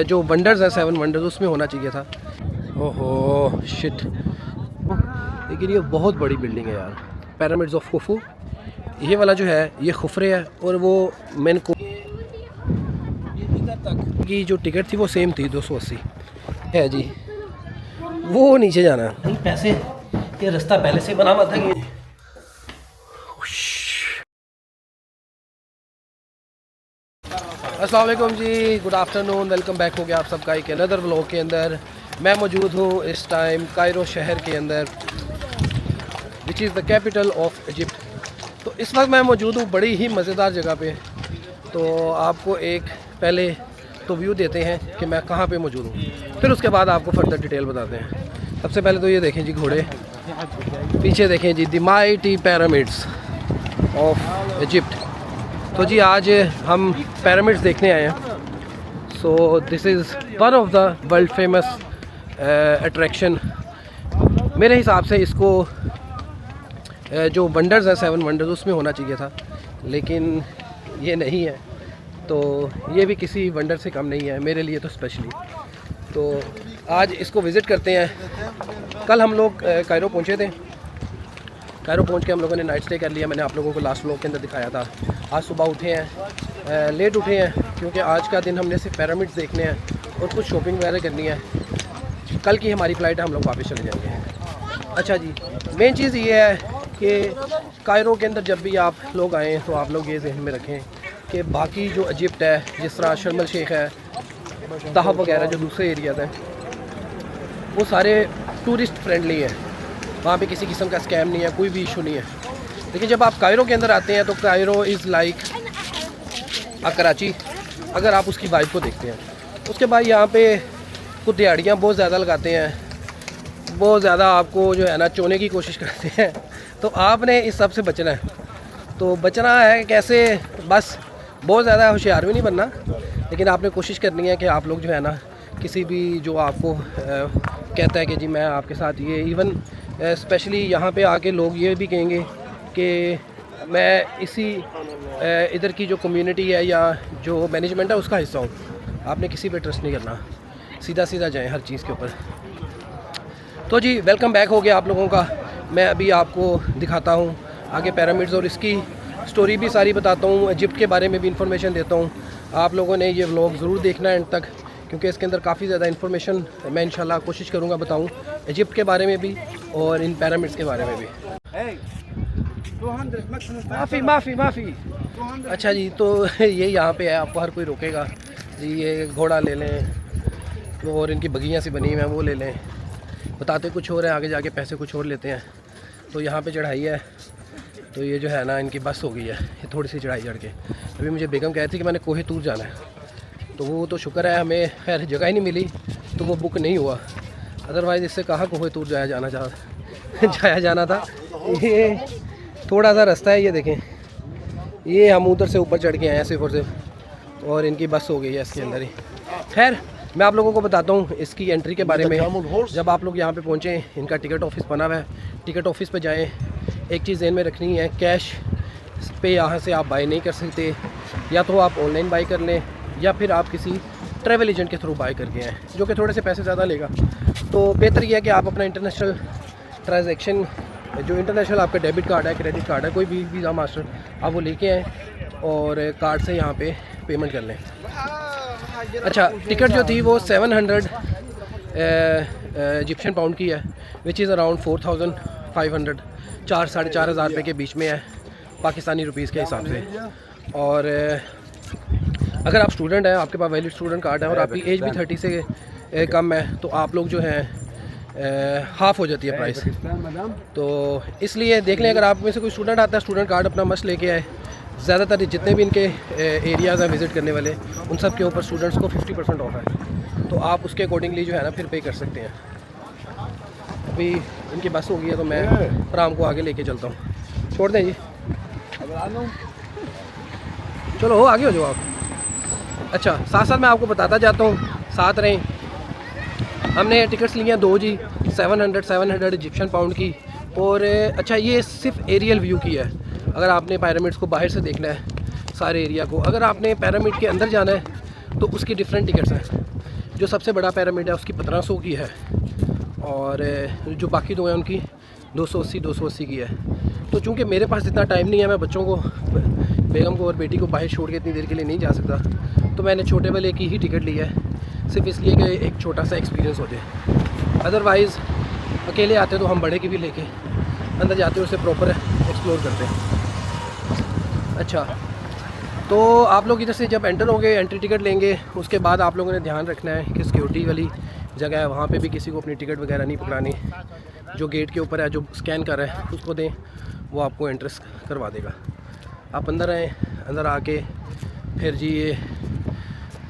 जो वंडर्स है 7 वंडर्स उसमें होना चाहिए था। ओहो शिट, लेकिन ये बहुत बड़ी बिल्डिंग है यार, पिरामिड्स ऑफ खुफू। ये वाला जो है ये खुफरे है, और वो मैंने को इधर तक की जो टिकट थी वो सेम थी 280 है जी। वो नीचे जाना नहीं, पैसे ये रास्ता पहले से बना हुआ था कि अस्सलाम वालेकुम जी, गुड आफ्टरनून, वेलकम बैक हो गया आप सबका एक अनदर व्लॉग के अंदर। मैं मौजूद हूँ इस टाइम कायरो शहर के अंदर, which is the capital of Egypt. तो इस वक्त मैं मौजूद हूँ बड़ी ही मज़ेदार जगह पे। तो आपको एक पहले तो व्यू देते हैं कि मैं कहाँ पे मौजूद हूँ, फिर उसके बाद आपको फर्दर डिटेल बताते हैं। सबसे पहले तो ये देखें जी घोड़े, पीछे देखें जी the mighty pyramids of Egypt. तो जी आज हम पिरामिड्स देखने आए हैं। So this is one of the world famous attraction. मेरे हिसाब से इसको जो वंडर्स हैं 7 वंडर्स उसमें होना चाहिए था, लेकिन ये नहीं है। तो ये भी किसी वंडर से कम नहीं है मेरे लिए तो स्पेशली। तो आज इसको विज़िट करते हैं। कल हम लोग कायरो पहुँचे थे, कायरो पहुँच के हम लोगों ने नाइट स्टे कर लिया। मैंने आप लोगों को लास्ट व्लॉग के अंदर दिखाया था। आज सुबह उठे हैं, लेट उठे हैं क्योंकि आज का दिन हमने सिर्फ पिरामिड्स देखने हैं और कुछ शॉपिंग वगैरह करनी है। कल की हमारी फ़्लाइट है, हम लोग वापस चले जाएंगे। अच्छा जी, मेन चीज़ ये है कि कायरो के अंदर जब भी आप लोग आएँ तो आप लोग ये जहन में रखें कि बाकी जो इजिप्ट है, जिस तरह शर्म शेख है, दहब वगैरह जो दूसरे एरियाज़ हैं, वो सारे टूरिस्ट फ्रेंडली हैं। वहाँ पे किसी किस्म का स्कैम नहीं है, कोई भी इशू नहीं है। लेकिन जब आप कायरो के अंदर आते हैं तो कायरो इज़ लाइक कराची, अगर आप उसकी वाइब को देखते हैं। उसके बाद यहाँ पे कुछ दिहाड़ियाँ बहुत ज़्यादा लगाते हैं, बहुत ज़्यादा आपको जो है ना चोने की कोशिश करते हैं। तो आपने इस सब से बचना है। तो बचना है कैसे, बस बहुत ज़्यादा होशियार भी नहीं बनना, लेकिन आपने कोशिश करनी है कि आप लोग जो है ना किसी भी जो आपको कहता है कि जी मैं आपके साथ ये, इवन स्पेशली यहाँ पे आके लोग ये भी कहेंगे कि मैं इसी इधर की जो कम्युनिटी है या जो मैनेजमेंट है उसका हिस्सा हूँ। आपने किसी पे ट्रस्ट नहीं करना, सीधा सीधा जाएं हर चीज़ के ऊपर। तो जी वेलकम बैक हो गया आप लोगों का। मैं अभी आपको दिखाता हूँ आगे पिरामिड्स और इसकी स्टोरी भी सारी बताता हूँ, इजिप्ट के बारे में भी इंफॉर्मेशन देता हूँ। आप लोगों ने ये व्लॉग ज़रूर देखना है एंड तक, क्योंकि इसके अंदर काफ़ी ज़्यादा इन्फॉर्मेशन मैं इंशाल्लाह कोशिश करूँगा बताऊँ, इजिप्ट के बारे में भी और इन पिरामिड्स के बारे में भी। माफ़ी। अच्छा जी, तो ये यहाँ पे है, आपको हर कोई रोकेगा जी ये घोड़ा ले लें और इनकी बगियाँ सी बनी हुई हैं वो ले लें, बताते कुछ और है, आगे जाके पैसे कुछ और लेते हैं। तो यहाँ पे चढ़ाई है, तो ये जो है ना इनकी बस हो गई है, ये थोड़ी सी चढ़ाई चढ़ के। अभी मुझे बेगम कहती थी कि मैंने कोहे तूर जाना है, तो वो तो शुक्र है हमें खैर जगह ही नहीं मिली तो वो बुक नहीं हुआ, अदरवाइज़ इससे कहाँ कोहे तूर जाया जाना था। ये थोड़ा सा रास्ता है, ये देखें, ये हम उधर से ऊपर चढ़ के आए हैं सिर्फ और सिर्फ, और इनकी बस हो गई है इसके अंदर ही। खैर मैं आप लोगों को बताता हूँ इसकी एंट्री के बारे में। जब आप लोग यहाँ पे पहुँचें, इनका टिकट ऑफिस बना हुआ है, टिकट ऑफिस पे जाएं। एक चीज़ ध्यान में रखनी है, कैश पे यहाँ से आप बाई नहीं कर सकते, या तो आप ऑनलाइन बाई कर लें या फिर आप किसी ट्रैवल एजेंट के थ्रू बाई करके आएँ, जो कि थोड़े से पैसे ज़्यादा लेगा। तो बेहतर यह है कि आप अपना इंटरनेशनल ट्रांजैक्शन, जो इंटरनेशनल आपका डेबिट कार्ड है, क्रेडिट कार्ड है, कोई भी वीज़ा मास्टर, आप वो लेके आएँ और कार्ड से यहाँ पे पेमेंट कर लें। अच्छा, टिकट जो थी वो 700 इजिप्शियन पाउंड की है, विच इज़ अराउंड 4500, 4-4,500 रुपये के बीच में है पाकिस्तानी रुपीज़ के हिसाब से। और अगर आप स्टूडेंट हैं, आपके पास वैलिड स्टूडेंट कार्ड है और आपकी एज भी 30 से कम है, तो आप लोग जो हैं हाफ़ हो जाती है प्राइस। तो इसलिए देख लें, अगर आप में से कोई स्टूडेंट आता है, स्टूडेंट कार्ड अपना मस्ट लेके आए। ज़्यादातर जितने भी इनके एरियाज़ हैं विज़िट करने वाले, उन सब के ऊपर स्टूडेंट्स को 50% ऑफ है, तो आप उसके अकॉर्डिंगली जो है ना फिर पे कर सकते हैं। अभी इनकी बस हो गई है तो मैं प्राम को आगे लेके चलता हूँ। छोड़ दें जी, चलो हो आगे हो जाओ आप। अच्छा, साथ साथ मैं आपको बताता जाता हूँ, साथ रहें। हमने टिकट्स ली हैं 2 जी, 700 इजिप्शियन पाउंड की। और अच्छा, ये सिर्फ एरियल व्यू की है। अगर आपने पिरामिड्स को बाहर से देखना है सारे एरिया को, अगर आपने पिरामिड के अंदर जाना है तो उसकी डिफरेंट टिकट्स हैं। जो सबसे बड़ा पिरामिड है उसकी 1500 की है, और जो बाकी दो हैं उनकी 280 की है। तो चूँकि मेरे पास इतना टाइम नहीं है, मैं बच्चों को, बेगम को और बेटी को बाहर छोड़ के इतनी देर के लिए नहीं जा सकता, तो मैंने छोटे वाले की ही टिकट ली है, सिर्फ इसलिए कि एक छोटा सा एक्सपीरियंस हो जाए। अदरवाइज़ अकेले आते तो हम बड़े की भी लेके अंदर जाते हैं, उसे प्रॉपर एक्सप्लोर करते हैं। अच्छा, तो आप लोग इधर से जब एंटर होंगे, एंट्री टिकट लेंगे, उसके बाद आप लोगों ने ध्यान रखना है कि सिक्योरिटी वाली जगह है, वहाँ पे भी किसी को अपनी टिकट वगैरह नहीं पकड़ानी। जो गेट के ऊपर है, जो स्कैन कर रहा है उसको दें, वो आपको एंट्रेंस करवा देगा। आप अंदर आएँ, अंदर आके फिर जी ये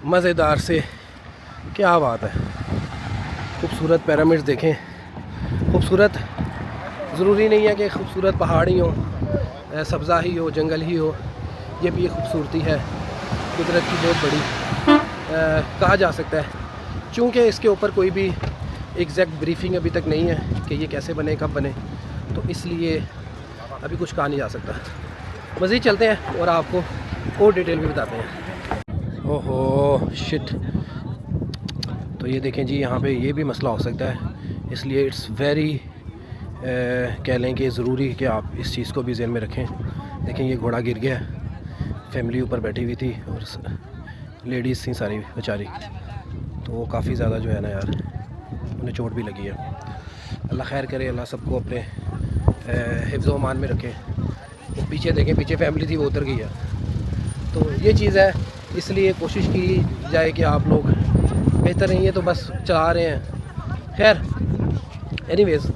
मज़ेदार से, क्या बात है, खूबसूरत पिरामिड्स देखें। खूबसूरत ज़रूरी नहीं है कि खूबसूरत पहाड़ ही हो, सब्ज़ा ही हो, जंगल ही हो, ये भी एक खूबसूरती है कुदरत की बहुत बड़ी, कहा जा सकता है। चूँकि इसके ऊपर कोई भी एग्जैक्ट ब्रीफिंग अभी तक नहीं है कि ये कैसे बने, कब बने, तो इसलिए अभी कुछ कहा नहीं जा सकता। मज़ीद चलते हैं और आपको और डिटेल भी बताते हैं। ओहो शिट, तो ये देखें जी, यहाँ पे ये भी मसला हो सकता है, इसलिए इट्स वेरी कह लें कि ज़रूरी कि आप इस चीज़ को भी ज़हन में रखें। देखें ये घोड़ा गिर गया, फैमिली ऊपर बैठी हुई थी और लेडीज़ थी सारी बेचारी, तो वो काफ़ी ज़्यादा जो है ना यार, उन्हें चोट भी लगी है। अल्लाह खैर करे, अल्लाह सबको अपने हिफ्ज़ अमान में रखे। तो पीछे देखें, पीछे फैमिली थी वो उतर गई है। तो ये चीज़ है, इसलिए कोशिश की जाए कि आप लोग बेहतर नहीं है तो बस चला रहे हैं। खैर एनीवेज़,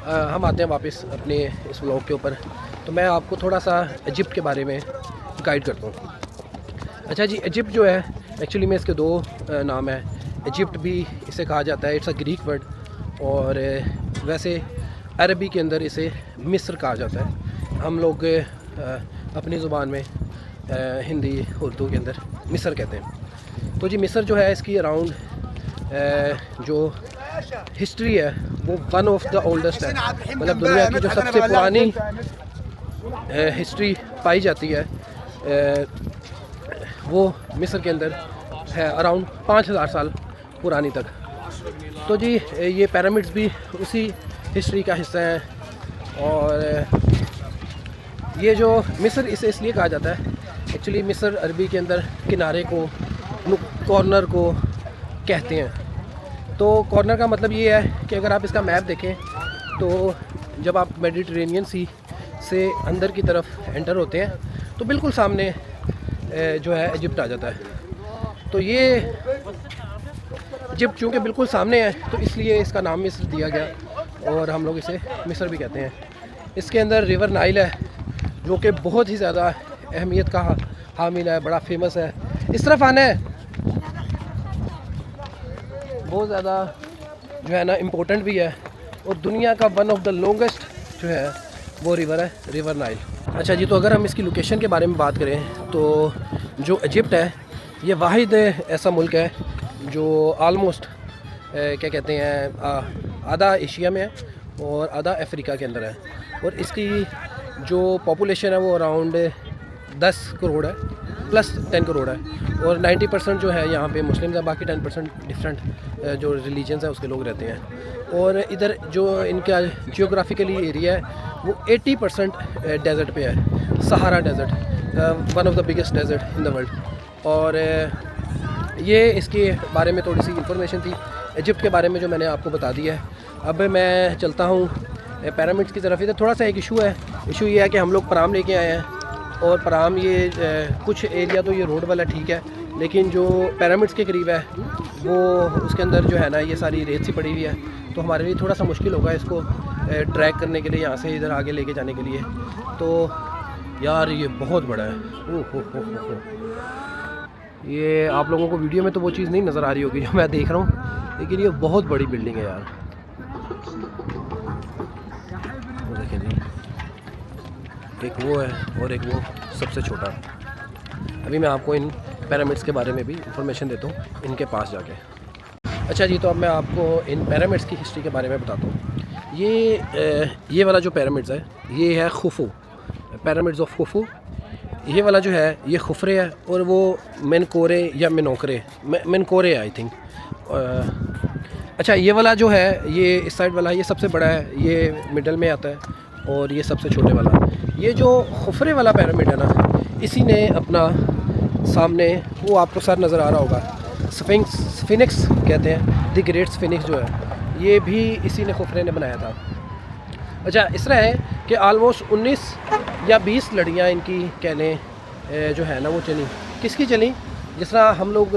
हम आते हैं वापस अपने इस व्लॉग के ऊपर। तो मैं आपको थोड़ा सा इजिप्ट के बारे में गाइड करता हूँ। अच्छा जी, इजिप्ट जो है एक्चुअली में इसके दो नाम है। इजिप्ट भी इसे कहा जाता है, इट्स अ ग्रीक वर्ड, और वैसे अरबी के अंदर इसे मिस्र कहा जाता है। हम लोग अपनी ज़ुबान में हिंदी उर्दू के अंदर मिस्र कहते हैं। तो जी मिस्र जो है, इसकी अराउंड जो हिस्ट्री है वो वन ऑफ द ओल्डेस्ट है, मतलब दुनिया की जो सबसे पुरानी हिस्ट्री पाई जाती है वो मिस्र के अंदर है, अराउंड 5000 साल पुरानी तक। तो जी ये पिरामिड्स भी उसी हिस्ट्री का हिस्सा हैं। और ये जो मिस्र, इसे इसलिए कहा जाता है, एक्चुअली मिस्र अरबी के अंदर किनारे को, कॉर्नर को कहते हैं। तो कॉर्नर का मतलब ये है कि अगर आप इसका मैप देखें तो जब आप मेडिटेरेनियन सी से अंदर की तरफ एंटर होते हैं तो बिल्कुल सामने जो है इजिप्ट आ जाता है। तो ये इजिप्ट चूँकि बिल्कुल सामने है तो इसलिए इसका नाम मिस्र दिया गया, और हम लोग इसे मिस्र भी कहते हैं। इसके अंदर रिवर नाइल है जो कि बहुत ही ज़्यादा अहमियत का हामिल है, बड़ा फेमस है। इस तरफ आना है, बहुत ज़्यादा जो है ना इम्पोर्टेंट भी है, और दुनिया का वन ऑफ द लॉन्गेस्ट जो है वो रिवर है, रिवर नाइल। अच्छा जी, तो अगर हम इसकी लोकेशन के बारे में बात करें तो जो इजिप्ट है ये वाहिद ऐसा मुल्क है जो आलमोस्ट क्या कहते हैं आधा एशिया में है और आधा अफ्रीका के अंदर है, और इसकी जो पॉपुलेशन है वो अराउंड 10 करोड़ है, प्लस 10 करोड़ है, और 90% जो है यहाँ पे मुस्लिम्स हैं, बाकी 10% डिफरेंट जो रिलीजन्स हैं उसके लोग रहते हैं। और इधर जो इनका जियोग्राफिकली एरिया है वो 80% डेजर्ट पे है, Sahara desert, one of the biggest desert in the world. और ये इसके बारे में थोड़ी सी इंफॉर्मेशन थी इजिप्ट के बारे में जो मैंने आपको बता दी है। अब मैं चलता हूँ पिरामिड्स की तरफ। इधर थोड़ा सा एक इशू है, इशू ये है कि हम लोग पराम लेके आए हैं, और पराम ये कुछ एरिया तो ये रोड वाला ठीक है, लेकिन जो पिरामिड्स के करीब है वो उसके अंदर जो है ना ये सारी रेत सी पड़ी हुई है, तो हमारे लिए थोड़ा सा मुश्किल होगा इसको ट्रैक करने के लिए, यहाँ से इधर आगे लेके जाने के लिए। तो यार ये बहुत बड़ा है, हो। ये आप लोगों को वीडियो में तो वो चीज़ नहीं नज़र आ रही होगी जो मैं देख रहा हूँ, लेकिन ये बहुत बड़ी बिल्डिंग है यार। वो देखें जी, एक वो है और एक वो सबसे छोटा। अभी मैं आपको इन पिरामिड्स के बारे में भी इंफॉर्मेशन देता हूँ इनके पास जाके। अच्छा जी, तो अब मैं आपको इन पिरामिड्स की हिस्ट्री के बारे में बताता हूँ। ये वाला जो पिरामिड्स है ये है खुफू, पिरामिड्स ऑफ खुफू। ये वाला जो है ये खुफरे है और वो मिनकोरे या मिनोकरे मिनकोरे है आई थिंक। अच्छा ये वाला जो है ये इस साइड वाला ये सबसे बड़ा है, ये मिडल में आता है और ये सबसे छोटे वाला। ये जो खुफरे वाला पिरामिड है ना, इसी ने अपना सामने वो आपको सर नज़र आ रहा होगा, स्फिनिक्स कहते हैं, द ग्रेट स्फिनिक्स जो है ये भी इसी ने खुफरे ने बनाया था। अच्छा इस तरह है कि आलमोस्ट 19 या 20 लड़ियाँ इनकी कह लें जो है ना वो चली। किसकी चली? जिस तरह हम लोग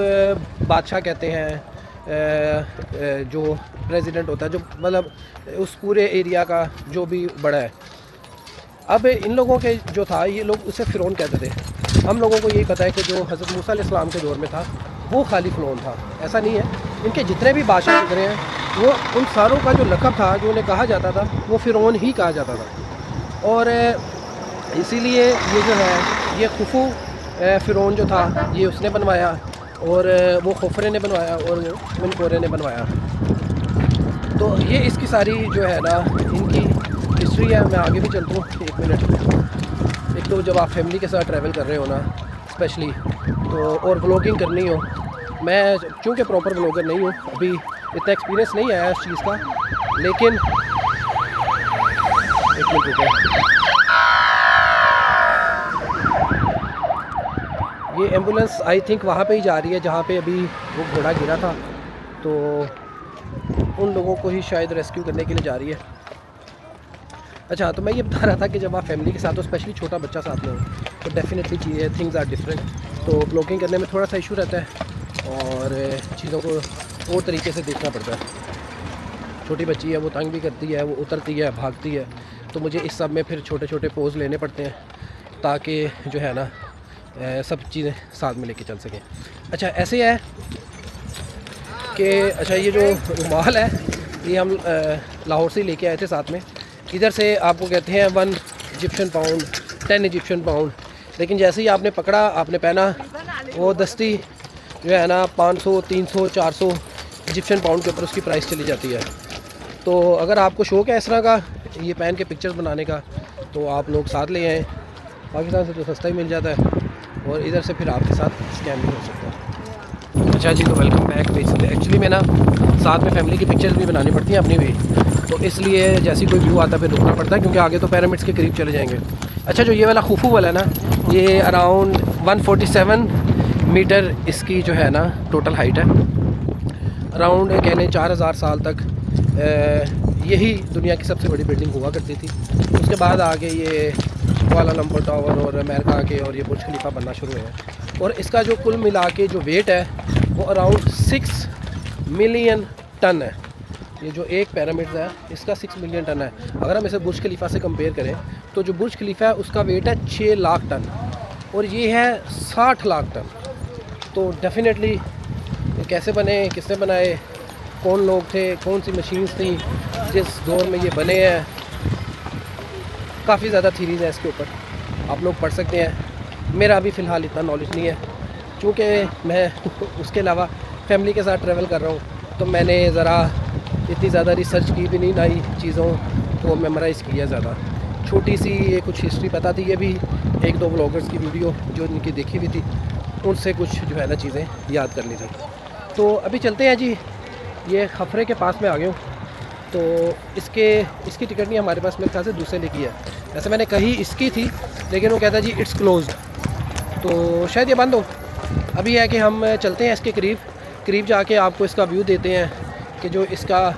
बादशाह कहते हैं, जो प्रेसिडेंट होता है, जो मतलब उस पूरे एरिया का जो भी बड़ा है। अब इन लोगों के जो था ये लोग उसे फ़िरौन कहते थे। हम लोगों को यही पता है कि जो हज़रत मूसा अलैहिस्सलाम के दौर में था वो खाली फ़िरौन था, ऐसा नहीं है। इनके जितने भी बादशाह गुजरे हैं वो उन सारों का जो लक़ब था, जो उन्हें कहा जाता था, वो फ़िरौन ही कहा जाता था। और इसीलिए ये जो है ये खुफू फ़िरौन जो था ये उसने बनवाया और वो खुफरे ने बनवाया और वो मिनकोरे ने बनवाया। तो ये इसकी सारी जो है ना इनकी हिस्ट्री है। मैं आगे भी चलता हूँ, एक मिनट। एक तो जब आप फैमिली के साथ ट्रैवल कर रहे हो ना स्पेशली, तो और व्लॉगिंग करनी हो, मैं चूँकि प्रॉपर व्लॉगर नहीं हूँ, अभी इतना एक्सपीरियंस नहीं आया इस चीज़ का, लेकिन एक मिनट रुकिए। ये एम्बुलेंस आई थिंक वहाँ पे ही जा रही है जहाँ पे अभी वो घोड़ा गिरा था, तो उन लोगों को ही शायद रेस्क्यू करने के लिए जा रही है। अच्छा तो मैं ये बता रहा था कि जब आप फैमिली के साथ हो, स्पेशली छोटा बच्चा साथ में हो, तो डेफिनेटली चीज़ें थिंग्स आर डिफरेंट। तो ब्लॉगिंग करने में थोड़ा सा इशू रहता है और चीज़ों को और तरीके से देखना पड़ता है। छोटी बच्ची है, वो तंग भी करती है, वो उतरती है, भागती है, तो मुझे इस सब में फिर छोटे छोटे पोज लेने पड़ते हैं ताकि जो है ना सब चीज़ें साथ में लेके चल सकें। अच्छा ऐसे है कि अच्छा ये जो रुमाल है ये हम लाहौर से लेके आए थे साथ में। इधर से आपको कहते हैं 1 इजिप्शियन पाउंड, 10 इजिप्शियन पाउंड, लेकिन जैसे ही आपने पकड़ा, आपने पहना, वो दस्ती जो है ना 500, 300, 400 इजिप्शियन पाउंड के ऊपर उसकी प्राइस चली जाती है। तो अगर आपको शौक़ है इस तरह का ये पहन के पिक्चर्स बनाने का, तो आप लोग साथ ले आएँ। पाकिस्तान से तो सस्ता ही मिल जाता है और इधर से फिर आपके साथ स्कैम भी हो सकता है। अच्छा जी, तो वेलकम बैक। बेसिकली एक्चुअली मैं ना साथ में फैमिली की पिक्चर्स भी बनानी पड़ती हैं अपनी भी, तो इसलिए जैसी कोई व्यू आता है फिर रुकना पड़ता है क्योंकि आगे तो पिरामिड्स के करीब चले जाएंगे। अच्छा जो ये वाला खुफू वाला है ना, ये अराउंड 147 मीटर इसकी जो है ना टोटल हाइट है। अराउंड कहने 4000 साल तक यही दुनिया की सबसे बड़ी बिल्डिंग हुआ करती थी। उसके बाद आगे ये कुआलालंपुर टावर और अमेरिका के और ये बुर्ज खलीफा बनना शुरू हुए। और इसका जो कुल मिला के जो वेट है वो अराउंड 6 मिलियन टन है। ये जो एक पिरामिड है इसका 6 मिलियन टन है। अगर हम इसे बुर्ज खलीफा से कंपेयर करें तो जो बुर्ज खलीफा है उसका वेट है 6 लाख टन और ये है 60 लाख टन। तो डेफिनेटली ये कैसे बने, किसने बनाए, कौन लोग थे, कौन सी मशीन्स थी जिस दौर में ये बने हैं, काफ़ी ज़्यादा थीरीज़ है इसके ऊपर, आप लोग पढ़ सकते हैं। मेरा अभी फ़िलहाल इतना नॉलेज नहीं है क्योंकि मैं उसके अलावा फैमिली के साथ ट्रैवल कर रहा हूँ, तो मैंने ज़रा इतनी ज़्यादा रिसर्च की भी नहीं नई चीज़ों को मेमोराइज़ किया ज़्यादा। छोटी सी ये कुछ हिस्ट्री पता थी, ये भी 1-2 व्लॉगर्स की वीडियो जो इनकी देखी हुई थी उनसे कुछ जो है ना चीज़ें याद कर ली थी। तो अभी चलते हैं जी, ये खफरे के पास में आ गए हूँ। तो इसकी टिकट नहीं हमारे पास, मेरे ख्याल से दूसरे लिखी है। वैसे मैंने कही इसकी थी लेकिन वो कहता जी इट्स क्लोज्ड, तो शायद ये बंद हो। अभी है कि हम चलते हैं इसके करीब जाके आपको इसका व्यू देते हैं कि जो इसका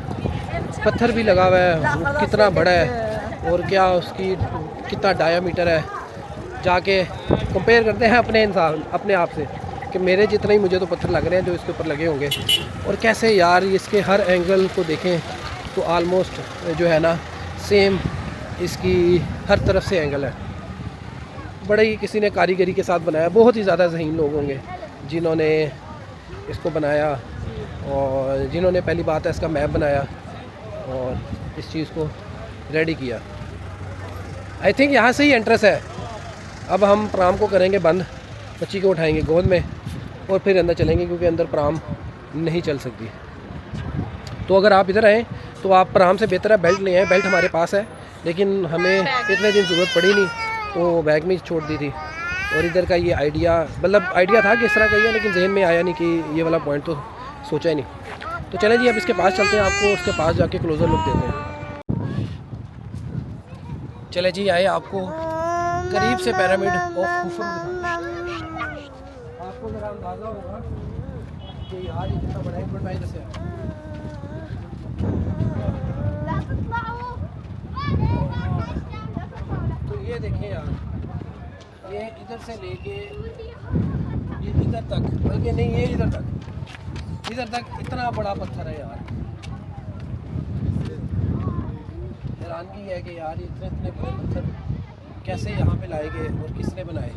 पत्थर भी लगा हुआ है वो कितना बड़ा है और क्या उसकी कितना डायामीटर है। जाके कंपेयर करते हैं अपने आप से कि मेरे जितने ही मुझे तो पत्थर लग रहे हैं जो इसके ऊपर लगे होंगे, और कैसे यार इसके हर एंगल को देखें तो आलमोस्ट जो है ना सेम इसकी हर तरफ से एंगल है। बड़ा ही किसी ने कारीगरी के साथ बनाया, बहुत ही ज़्यादा ज़हीन लोग होंगे जिन्होंने इसको बनाया और जिन्होंने पहली बात है इसका मैप बनाया और इस चीज़ को रेडी किया। आई थिंक यहाँ से ही एंट्रेंस है। अब हम प्राम को करेंगे बंद, बच्ची को उठाएंगे गोद में और फिर अंदर चलेंगे क्योंकि अंदर प्राम नहीं चल सकती। तो अगर आप इधर आएँ तो आप प्राम से बेहतर है बेल्ट ले आएँ। बेल्ट हमारे पास है लेकिन हमें इतने दिन ज़रूरत पड़ी नहीं तो बैग में छोड़ दी थी, और इधर का ये आइडिया, मतलब आइडिया था कि इस तरह का ही है, लेकिन जहन में आया नहीं कि ये वाला पॉइंट, तो सोचा ही नहीं। तो चलें जी, अब इसके पास चलते हैं, आपको उसके पास जाके क्लोज़र लुक देते हैं। चले जी, आए आपको करीब से पिरामिड ऑफ खुफू आपको ज़रा अंदाज़ा होगा कि यार ये कितना बड़ा है। बट भाई जैसे तो ये देखें यार, ये इधर से लेके ये इधर तक, बल्कि नहीं ये इधर तक इतना बड़ा पत्थर है यार। हैरानगी है कि यार इतने इतने बड़े पत्थर कैसे यहाँ पे लाए गए और किसने बनाए।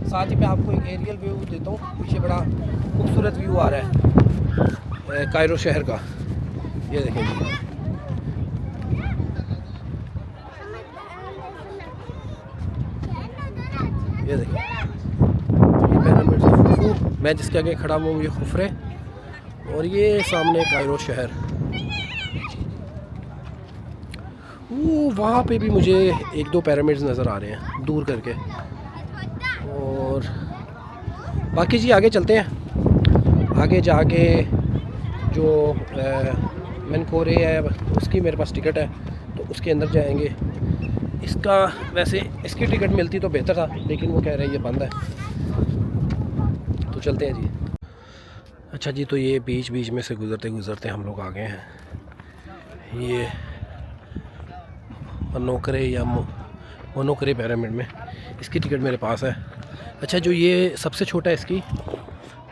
साथ ही मैं आपको एक एरियल व्यू देता हूँ, पीछे बड़ा खूबसूरत व्यू आ रहा है कायरो शहर का। ये देखें, ये देखिए, ये पिरामिड्स ऑफ खुफू, मैं जिसके आगे खड़ा हुआ हूँ ये खुफरे, और ये सामने कायरो शहर। वो वहाँ पे भी मुझे एक दो पिरामिड्स नज़र आ रहे हैं दूर करके। और बाकी जी आगे चलते हैं, आगे जाके जो मनकोरे है उसकी मेरे पास टिकट है, तो उसके अंदर जाएंगे। इसका वैसे इसकी टिकट मिलती तो बेहतर था, लेकिन वो कह रहे हैं ये बंद है, तो चलते हैं जी। अच्छा जी, तो ये बीच बीच में से गुज़रते गुज़रते हम लोग आ गए हैं ये मनोकरे या मनोकरे पिरामिड में। इसकी टिकट मेरे पास है। अच्छा, जो ये सबसे छोटा है इसकी,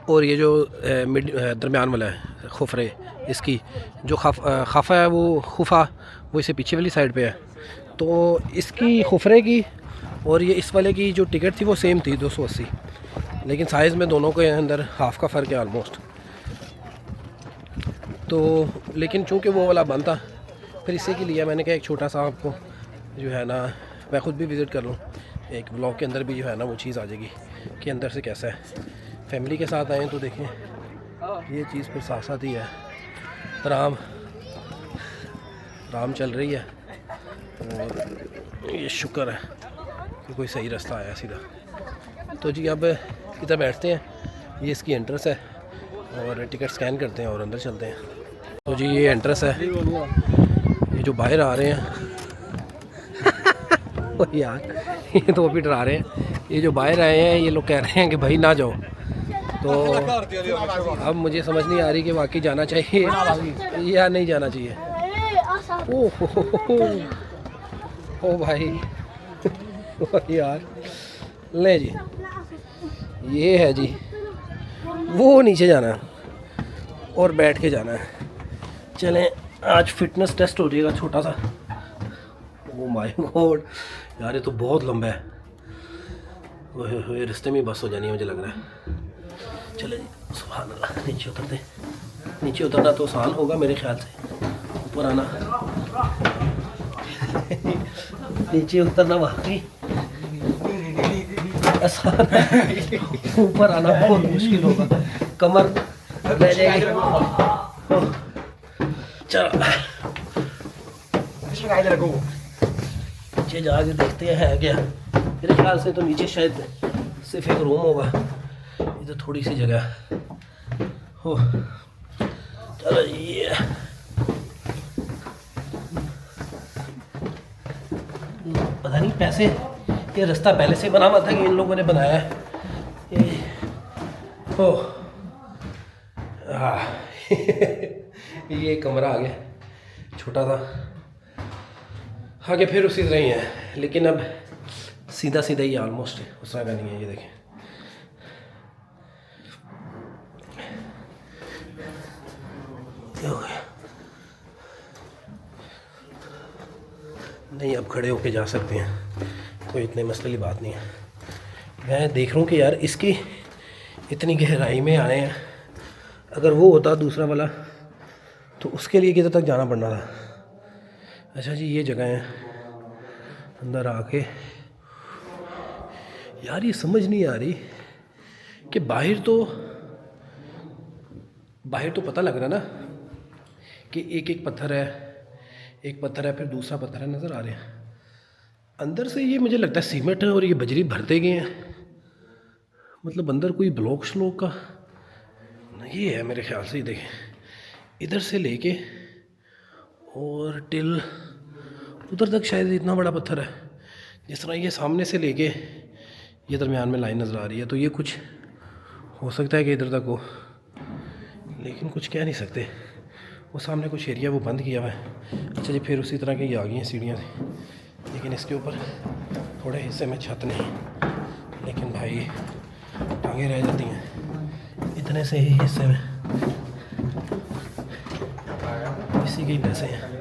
और ये जो दरमियान वाला है खुफरे, इसकी जो खाफा है वो खुफा वो इसे पीछे वाली साइड पे है। तो इसकी खुफरे की और ये इस वाले की जो टिकट थी वो सेम थी 280, लेकिन साइज़ में दोनों के अंदर हाफ़ का फ़र्क है ऑलमोस्ट। तो लेकिन चूँकि वो वाला बंद था, फिर इसी के लिए मैंने कहा एक छोटा सा आपको जो है ना, मैं ख़ुद भी विज़िट कर लूँ, एक ब्लॉग के अंदर भी जो है ना वो चीज़ आ जाएगी कि अंदर से कैसा है। फैमिली के साथ आए तो देखें ये चीज़ फिर साथ साथ ही है। राम चल रही है, और ये शुक्र है कि कोई सही रास्ता आया सीधा। तो जी अब इधर बैठते हैं, ये इसकी एंट्रेंस है, और टिकट स्कैन करते हैं और अंदर चलते हैं। तो जी ये एंट्रेंस है, ये जो बाहर आ रहे हैं ओ यार ये तो अभी डरा रहे हैं। ये जो बाहर आए हैं ये लोग कह रहे हैं कि भाई ना जाओ। तो अब मुझे समझ नहीं आ रही कि वाकई जाना चाहिए या नहीं जाना चाहिए। ओ भाई यार, ले जी ये है जी, वो नीचे जाना है और बैठ के जाना है। चलें, आज फिटनेस टेस्ट हो जाएगा छोटा सा। ओ माय गॉड यार, ये तो बहुत लंबा है। वो रिश्ते में बस हो जानी है मुझे लग रहा है। चले जी, सुभान अल्लाह। नीचे उतरना तो आसान होगा मेरे ख्याल से, ऊपर आना नीचे उतरना वाकई आसान है, ऊपर आना बहुत मुश्किल होगा, कमर रह जाएगी। चलो नीचे जाके देखते हैं क्या। मेरे ख्याल से तो नीचे शायद सिर्फ एक रूम होगा, इधर थोड़ी सी जगह हो। चलो ये पता नहीं पैसे, ये रास्ता पहले से बना हुआ था कि इन लोगों ने बनाया है ये। हो ये कमरा आ गया छोटा सा, आगे फिर उसी तरह ही है, लेकिन अब सीधा सीधा ही ऑलमोस्ट उस तरह का नहीं है। ये देखें, क्या हो गया? नहीं, अब खड़े होके जा सकते हैं, कोई इतने मसले की बात नहीं है। मैं देख रहा हूँ कि यार इसकी इतनी गहराई में आए हैं, अगर वो होता दूसरा वाला तो उसके लिए किधर तक जाना पड़ना था। अच्छा जी, ये जगह है अंदर आके। यार ये समझ नहीं आ रही कि बाहर तो पता लग रहा ना कि एक एक पत्थर है, फिर दूसरा पत्थर है, नज़र आ रहे हैं। अंदर से ये मुझे लगता है सीमेंट है और ये बजरी भरते गए हैं। मतलब अंदर कोई ब्लॉक श्लॉक का नहीं है मेरे ख्याल से। देखें इधर से लेके और टिल उधर तक शायद इतना बड़ा पत्थर है। जिस तरह ये सामने से लेके ये दरमियान में लाइन नज़र आ रही है, तो ये कुछ हो सकता है कि इधर तक हो, लेकिन कुछ कह नहीं सकते। वो सामने कुछ एरिया वो बंद किया हुआ है। अच्छा जी, फिर उसी तरह की ये आ गई हैं सीढ़ियाँ से, लेकिन इसके ऊपर थोड़े हिस्से में छत नहीं, लेकिन भाई टांगें रह जाती हैं इतने से ही हिस्से में। इसी के ही पैसे हैं।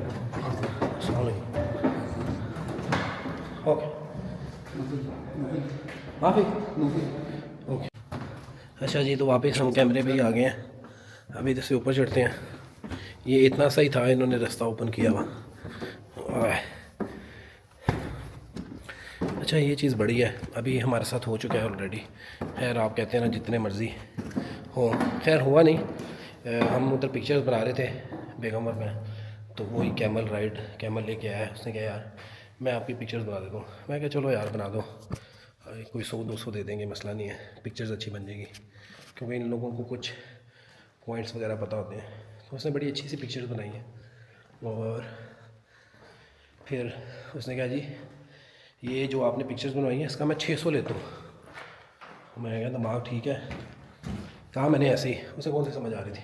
Okay okay. अच्छा जी, तो वापस हम कैमरे पे ही आ गए हैं। अभी इधर से ऊपर चढ़ते हैं। ये इतना सही था, इन्होंने रास्ता ओपन किया हुआ। अच्छा ये चीज़ बड़ी है, अभी हमारे साथ हो चुका है ऑलरेडी। खैर आप कहते हैं ना जितने मर्ज़ी हो, खैर हुआ नहीं। हम उधर पिक्चर्स बना रहे थे बेगमपुर में, तो वही कैमल लेके आया। उसने कहा यार मैं आपकी पिक्चर्स बना देता हूँ। मैं कहा चलो यार बना दो, कोई 100-200 दे देंगे, मसला नहीं है, पिक्चर्स अच्छी बन जाएगी, क्योंकि इन लोगों को कुछ पॉइंट्स वगैरह पता होते हैं। तो उसने बड़ी अच्छी सी पिक्चर्स बनाई है। और फिर उसने कहा जी ये जो आपने पिक्चर्स बनवाई है इसका मैं 600 लेता हूँ। मैं कहा दिमाग ठीक है, कहा मैंने ऐसे ही, उसे कौन सी समझ आ रही थी।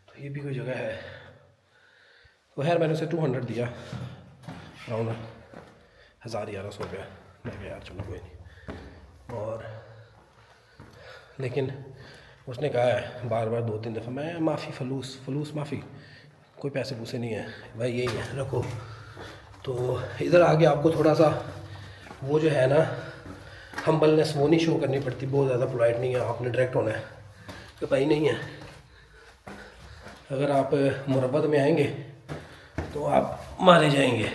तो ये भी कोई जगह है। तो खैर मैंने उसे 200 दिया, अराउंड 1000-1100 रुपया। मैं कहा यार चलो कोई नहीं। और लेकिन उसने कहा है बार बार 2-3 दफ़ा, मैं माफ़ी फलूस माफ़ी, कोई पैसे पूसे नहीं है भाई, यही है रखो। तो इधर आके आपको थोड़ा सा वो जो है ना हम्बलनेस वो नहीं शो करनी पड़ती, बहुत ज़्यादा पोलाइट नहीं है, आपने डायरेक्ट होना है कि भाई नहीं है। अगर आप मुरब्बत में आएंगे तो आप मारे जाएंगे।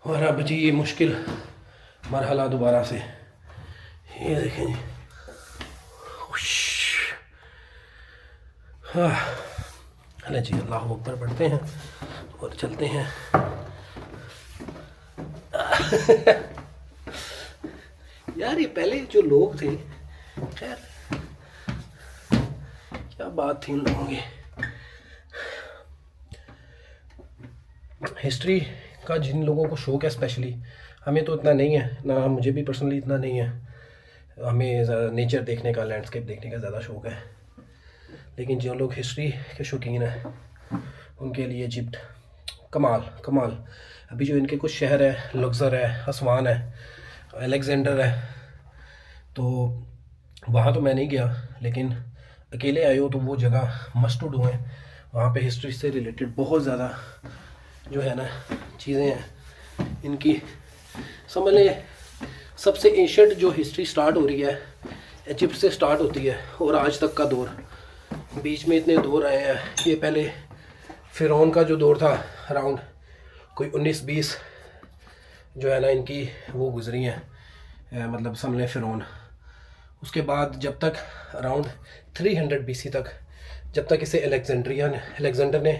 और अब जी ये मुश्किल मरहला दोबारा से, ये देखें जी। हाँ जी, अल्लाह अकबर पढ़ते हैं और चलते हैं। यार ये पहले जो लोग थे, खैर क्या बात थी उन लोगों की। हिस्ट्री का जिन लोगों को शौक़ है, स्पेशली हमें तो इतना नहीं है ना, मुझे भी पर्सनली इतना नहीं है। हमें ज़्यादा नेचर देखने का, लैंडस्केप देखने का ज़्यादा शौक़ है। लेकिन जो लोग हिस्ट्री के शौकीन हैं उनके लिए इजिप्ट कमाल। अभी जो इनके कुछ शहर है, लक्सर है, असवान है, अलेक्जेंडर है, तो वहाँ तो मैं नहीं गया, लेकिन अकेले आए हो तो वो जगह मस्ट टू डू है। वहाँ पे हिस्ट्री से रिलेटेड बहुत ज़्यादा जो है ना चीज़ें हैं इनकी। समझ लें सबसे एंशिएंट जो हिस्ट्री स्टार्ट हो रही है इजिप्ट से स्टार्ट होती है, और आज तक का दौर, बीच में इतने दौर आए हैं। ये पहले फ़िरौन का जो दौर था, अराउंड कोई 19-20 जो है ना इनकी वो गुजरी हैं, मतलब समले फ़िरौन। उसके बाद जब तक अराउंड 300 BC तक, जब तक इसे अलेक्जेंडर ने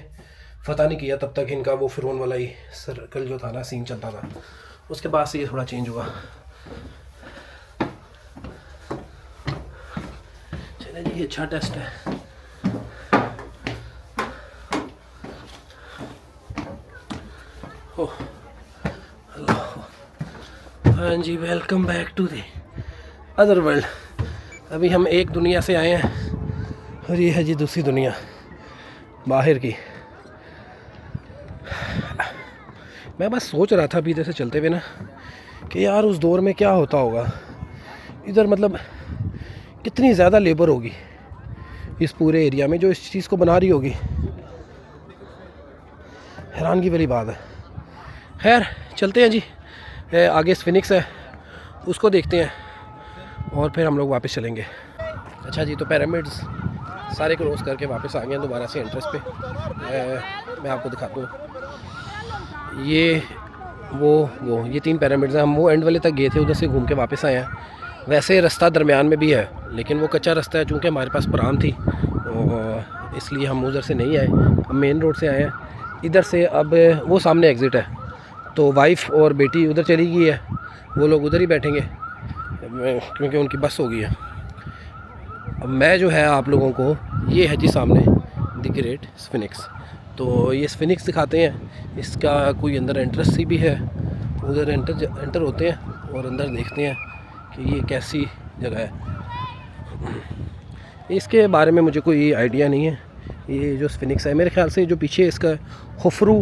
फ़तह नहीं किया, तब तक इनका वो फ़िरौन वाला ही सर्कल जो था ना सीन चलता था। उसके बाद से ये थोड़ा चेंज हुआ। चलिए जी, ये अच्छा टेस्ट है। हाँ जी, welcome back to the other world. अभी हम एक दुनिया से आए हैं और ये है जी दूसरी दुनिया बाहर की। मैं बस सोच रहा था अभी इधर से चलते हुए ना कि यार उस दौर में क्या होता होगा इधर, मतलब कितनी ज़्यादा लेबर होगी इस पूरे एरिया में जो इस चीज़ को बना रही होगी। हैरानगी वाली बात है। खैर चलते हैं जी, आगे स्फिनिक्स है उसको देखते हैं और फिर हम लोग वापस चलेंगे। अच्छा जी, तो पिरामिड्स सारे क्रॉस करके वापस आ गए हैं दोबारा से एंट्रेंस पे। मैं आपको दिखाता हूँ, ये वो ये 3 पिरामिड्स हैं। हम वो एंड वाले तक गए थे, उधर से घूम के वापस आए हैं। वैसे रास्ता दरमियान में भी है, लेकिन वो कच्चा रास्ता है, चूँकि हमारे पास परान थी और इसलिए हम उधर से नहीं आए, हम मेन रोड से आए हैं। इधर से अब वो सामने एग्ज़िट है, तो वाइफ और बेटी उधर चली गई है, वो लोग उधर ही बैठेंगे। क्योंकि उनकी बस हो गई है। अब मैं जो है आप लोगों को, ये है जी सामने द ग्रेट स्फिनिक्स। तो ये स्फिनिक्स दिखाते हैं, इसका कोई अंदर एंट्रेंस सी भी है, उधर एंटर होते हैं और अंदर देखते हैं कि ये कैसी जगह है। इसके बारे में मुझे कोई आइडिया नहीं है। ये जो स्फिनिक्स है, मेरे ख्याल से जो पीछे इसका खुफरू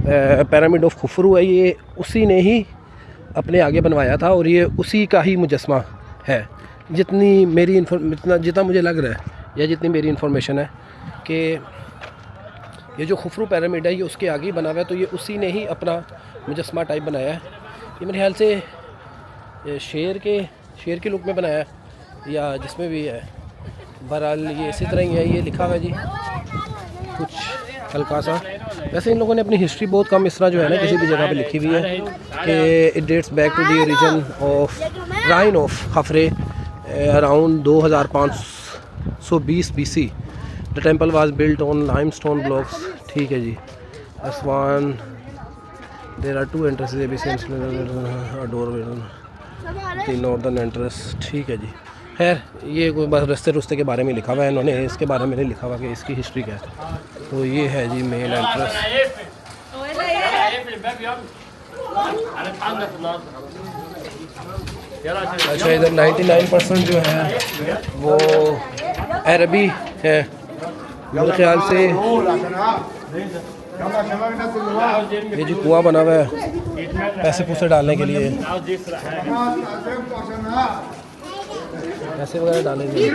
पिरामिड ऑफ खुफरू है, ये उसी ने ही अपने आगे बनवाया था और ये उसी का ही मुजस्मा है। जितना मुझे लग रहा है या जितनी मेरी इन्फॉर्मेशन है कि ये जो खुफरू पिरामिड है ये उसके आगे ही बना हुआ है, तो ये उसी ने ही अपना मुजस्मा टाइप बनाया है। ये मेरे ख्याल से शेर के लुक में बनाया है या जिसमें भी है। बहरहाल ये इसी तरह ही है। ये लिखा हुआ है जी कुछ हल्का सा। वैसे इन लोगों ने अपनी हिस्ट्री बहुत कम इस तरह जो है ना किसी भी जगह पे लिखी हुई है कि it dates back to the origin of reign of Khafre around 2520 BC। The temple was built on limestone blocks. ठीक है जी। Aswan there are 2 entrances door the northern entrance. ठीक है जी। खैर ये कोई बस रस्ते के बारे में लिखा हुआ है, इन्होंने इसके बारे में नहीं लिखा हुआ कि इसकी हिस्ट्री क्या है। तो ये है जी मेन एंट्रेंस। अच्छा, इधर 99% जो है वो अरबी है मेरे ख्याल से। ये जो कुआं बना हुआ है पैसे पूसे डालने के लिए, पैसे वगैरह डालने के लिए।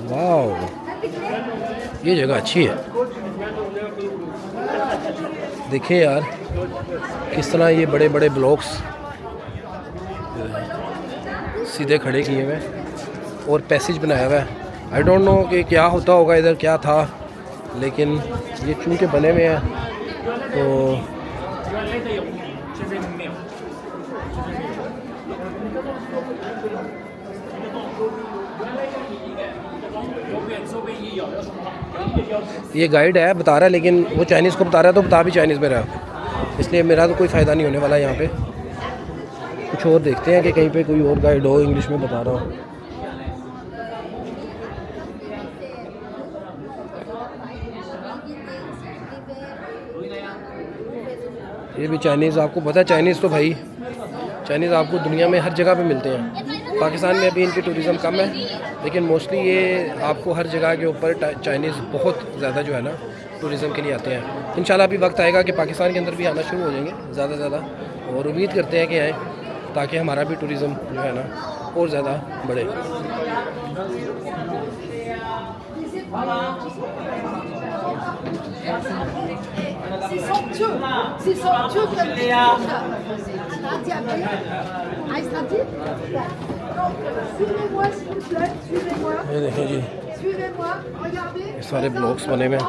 वाह, ये जगह अच्छी है। देखिए यार किस तरह ये बड़े बड़े ब्लॉक्स सीधे खड़े किए हुए और पैसेज बनाया हुआ है। आई डोंट नो कि क्या होता होगा इधर, क्या था, लेकिन ये चूँकि बने हुए हैं तो ये गाइड है बता रहा है, लेकिन वो चाइनीज़ को बता रहा है तो बता भी चाइनीज़ में रहा, इसलिए मेरा तो कोई फ़ायदा नहीं होने वाला यहाँ पे। कुछ और देखते हैं कि कहीं पे कोई और गाइड हो इंग्लिश में बता रहा हो। ये भी चाइनीज़, आपको पता है चाइनीज़ तो भाई चाइनीज़ आपको दुनिया में हर जगह पे मिलते हैं। पाकिस्तान में अभी इनकी टूरिज़्म कम है, लेकिन मोस्टली ये आपको हर जगह के ऊपर चाइनीज़ बहुत ज़्यादा जो है ना टूरिज़्म के लिए आते हैं। इंशाल्लाह अभी वक्त आएगा कि पाकिस्तान के अंदर भी आना शुरू हो जाएंगे ज़्यादा से ज़्यादा, और उम्मीद करते हैं कि आएँ ताकि हमारा भी टूरिज़्म जो है ना और ज़्यादा बढ़े। ये देखें जी ये सारे ब्लॉक्स बने हुए हैं।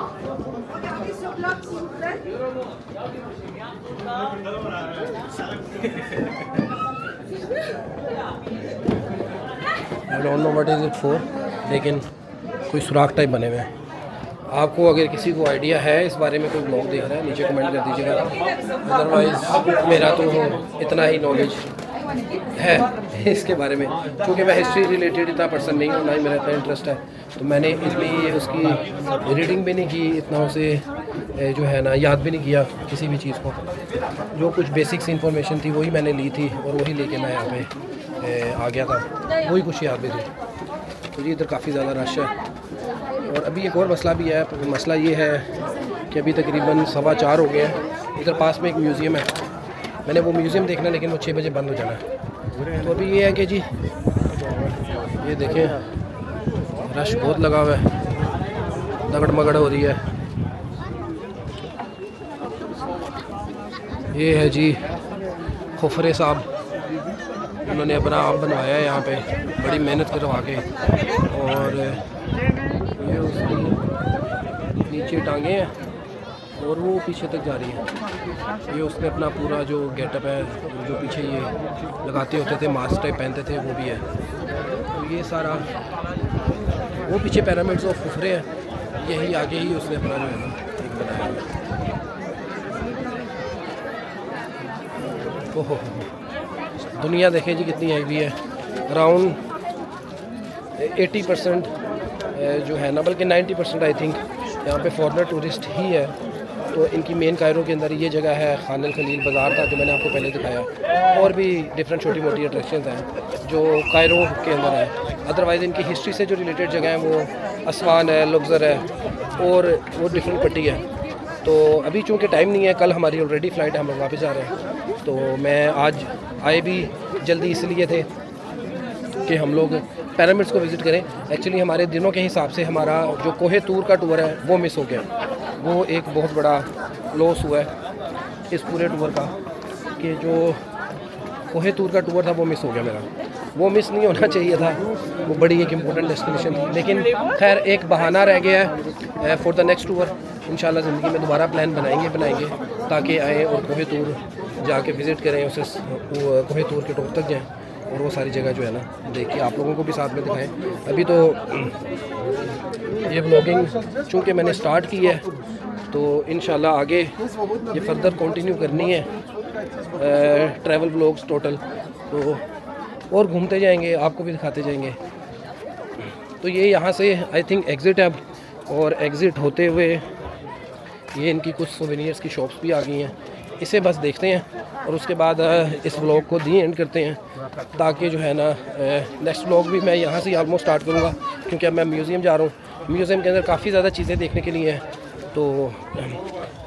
I don't know what is it for, लेकिन कोई सुराख टाइप बने हुए हैं। आपको अगर किसी को आइडिया है इस बारे में, कोई ब्लॉग देख रहा है, नीचे कमेंट कर दीजिएगा। अदरवाइज़ मेरा तो इतना ही नॉलेज है इसके बारे में, क्योंकि मैं हिस्ट्री रिलेटेड इतना पर्सन नहीं हूँ, ना ही मेरा इतना इंटरेस्ट है, तो मैंने इतनी उसकी रीडिंग भी नहीं की, इतना उसे जो है ना याद भी नहीं किया किसी भी चीज़ को। जो कुछ बेसिक्स इंफॉर्मेशन थी वही मैंने ली थी और वही लेके मैं यहाँ पे आ गया था, वही कुछ याद भी थी। तो जी इधर काफ़ी ज़्यादा रश है। और अभी एक और मसला भी है। मसला ये है कि अभी तकरीबन 4:15 हो गए हैं। इधर पास में एक म्यूज़ियम है, मैंने वो म्यूज़ियम देखना, लेकिन वो 6 बजे बंद हो जाना है। तो अभी ये है कि जी ये देखें रश बहुत लगा हुआ है, दगड़ मगड़ हो रही है। ये है जी खुफरे साहब, उन्होंने अपना आप बनवाया है यहाँ पे बड़ी मेहनत करवा के, और ये उसकी नीचे टांगे हैं और वो पीछे तक जा रही है। ये उसने अपना पूरा जो गेटअप है, जो पीछे ये लगाते होते थे, मास्क टाइप पहनते थे, वो भी है। तो ये सारा वो पीछे पिरामिड्स ऑफ खुफरे हैं, यही आगे ही उसने अपना जो है ना एक बनाया है। ओहो दुनिया देखें जी कितनी आई हुई है। अराउंड 80% जो है ना, बल्कि 90% आई थिंक यहाँ पे फॉरेनर टूरिस्ट ही है। तो इनकी मेन कायरो के अंदर ये जगह है, खान अल खलील बाज़ार था जो मैंने आपको पहले दिखाया, और भी डिफरेंट छोटी मोटी अट्रैक्शंस हैं जो कायरो के अंदर है। अदरवाइज़ इनकी हिस्ट्री से जो रिलेटेड जगह हैं वो असवान है, लुक्सर है, और वो डिफरेंट पट्टी है। तो अभी चूँकि टाइम नहीं है, कल हमारी ऑलरेडी फ़्लाइट है, हम लोग वापस जा रहे हैं। तो मैं आज आए भी जल्दी इसलिए थे कि हम लोग पिरामिड्स को विज़िट करें। एक्चुअली हमारे दिनों के हिसाब से हमारा जो कोहे तूर का टूर है वो मिस हो गया। वो एक बहुत बड़ा लॉस हुआ है इस पूरे टूर का, कि जो कोहे तूर का टूर था वो मिस हो गया मेरा। वो मिस नहीं होना चाहिए था, वो बड़ी एक इम्पोर्टेंट डेस्टिनेशन थी। लेकिन खैर एक बहाना रह गया है फॉर द नेक्स्ट टूर। इंशाल्लाह ज़िंदगी में दोबारा प्लान बनाएंगे ताकि आएँ और कोहे तूर जाके विज़िट करें, उसे कोहे तूर के टॉप तक जाएँ और वो सारी जगह जो है ना देख के आप लोगों को भी साथ में दिखाएं। अभी तो ये व्लॉगिंग चूँकि मैंने स्टार्ट की है, तो इंशाल्लाह आगे ये फर्दर कंटिन्यू करनी है, ट्रैवल व्लॉग्स टोटल, तो और घूमते जाएंगे, आपको भी दिखाते जाएंगे। तो ये यहाँ से आई थिंक एग्ज़िट है, और एग्ज़िट होते हुए ये इनकी कुछ सोवेनियर्स की शॉप्स भी आ गई हैं। इसे बस देखते हैं और उसके बाद इस व्लॉग को दी एंड करते हैं, ताकि जो है ना नेक्स्ट व्लॉग भी मैं यहाँ से ऑलमोस्ट स्टार्ट करूँगा, क्योंकि अब मैं म्यूज़ियम जा रहा हूँ। म्यूज़ियम के अंदर काफ़ी ज़्यादा चीज़ें देखने के लिए हैं। तो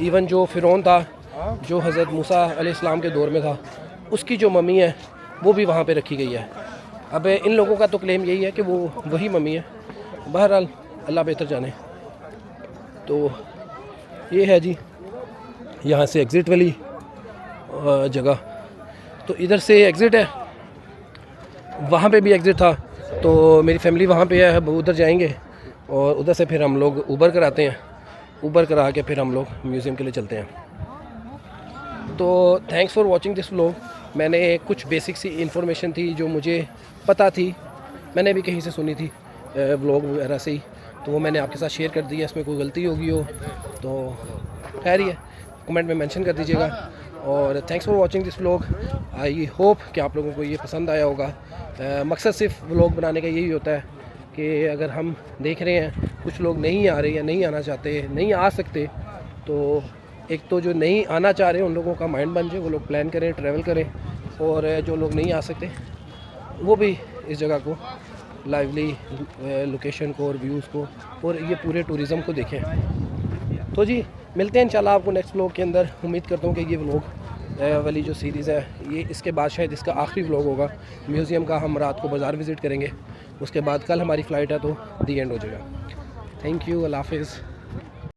इवन जो फ़िरौन था, जो हज़रत मूसा अलैहिस्सलाम के दौर में था, उसकी जो मम्मी है वो भी वहाँ पे रखी गई है। अब इन लोगों का तो क्लेम यही है कि वो वही मम्मी है, बहरहाल अल्लाह बेहतर जाने। तो ये है जी यहाँ से एग्ज़िट वाली जगह। तो इधर से एग्ज़िट है, वहाँ पे भी एग्ज़िट था, तो मेरी फैमिली वहाँ पे है, उधर जाएंगे और उधर से फिर हम लोग ऊबर कराते हैं, ऊबर करा के फिर हम लोग म्यूज़ियम के लिए चलते हैं। तो thanks for watching this vlog. मैंने कुछ बेसिक सी इन्फॉर्मेशन थी जो मुझे पता थी, मैंने भी कहीं से सुनी थी व्लॉग वगैरह से ही, तो वो मैंने आपके साथ शेयर कर दिया। इसमें कोई गलती होगी हो तो खैर ही है, कमेंट में मेंशन कर दीजिएगा। और thanks for watching this vlog. I hope कि आप लोगों को ये पसंद आया होगा। मकसद सिर्फ व्लॉग बनाने का यही होता है कि अगर हम देख रहे हैं कुछ लोग नहीं आ रहे या नहीं आना चाहते, नहीं आ सकते, तो एक तो जो नहीं आना चाह रहे हैं उन लोगों का माइंड बन जाए, वो लोग प्लान करें, ट्रैवल करें, और जो लोग नहीं आ सकते वो भी इस जगह को, लाइवली लोकेशन को और व्यूज़ को और ये पूरे टूरिज़म को देखें। तो जी मिलते हैं इंशाल्लाह आपको नेक्स्ट व्लॉग के अंदर। उम्मीद करता हूँ कि ये व्लॉग वाली जो सीरीज़ है ये इसके बाद शायद इसका आखिरी व्लॉग होगा। म्यूज़ियम का हम रात को बाज़ार विज़िट करेंगे, उसके बाद कल हमारी फ़्लाइट है तो दी एंड हो जाएगा। थैंक यू, अल्लाह हाफ़िज़।